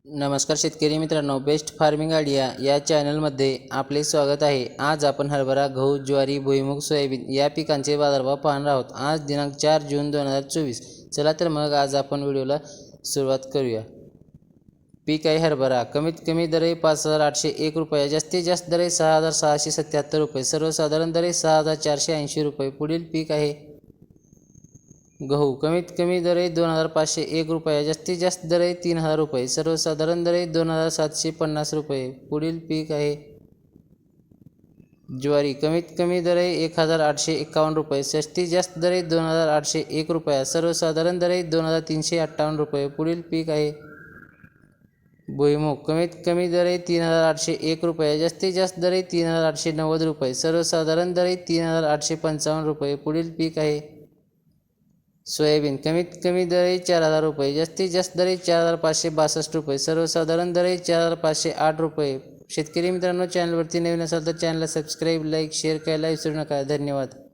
नमस्कार शेतकरी मित्रांनो, बेस्ट फार्मिंग आयडिया या चॅनलमध्ये आपले स्वागत आहे। आज आपण हरभरा, गहू, ज्वारी, भुईमूग, सोयाबीन या पिकांचे बाजारभाव पाहणार आहोत। आज दिनांक 4 जून 2024। चला तर मग आज आपण व्हिडिओला सुरुवात करूया। पीक आहे हरभरा। कमीत कमी दर आहे 5801 रुपये, जास्तीत जास्त दर आहे 6677 रुपये, सर्वसाधारण दर आहे 6480 रुपये। पुढील पीक आहे गहू। कमीत कमी दर आहे 2501 रुपये, जास्तीत जास्त दर आहे 3000 रुपये, सर्वसाधारण दर आहे 2750 रुपये। पुढील पीक आहे ज्वारी। कमीत कमी दर आहे 1851 रुपये, जास्तीत जास्त दर आहे 2801 रुपये, सर्वसाधारण दर आहे 2358 रुपये। पुढील पीक आहे भुईमूग। कमीत कमी दर आहे 3801 रुपये, जास्तीत जास्त दर आहे 3890 रुपये, सर्वसाधारण दर आहे 3855 रुपये। पुढील पीक आहे सोयाबीन। कमीत कमी दर आहे 4000 रुपये, जास्तीत जास्त दर आहे 4562 रुपये, सर्वसाधारण दर आहे 4508 रुपये। शेतकरी मित्रांनो, चॅनलवरती नवीन असाल तर चॅनलला सबस्क्राईब, लाईक, शेअर करायला विसरू नका। धन्यवाद।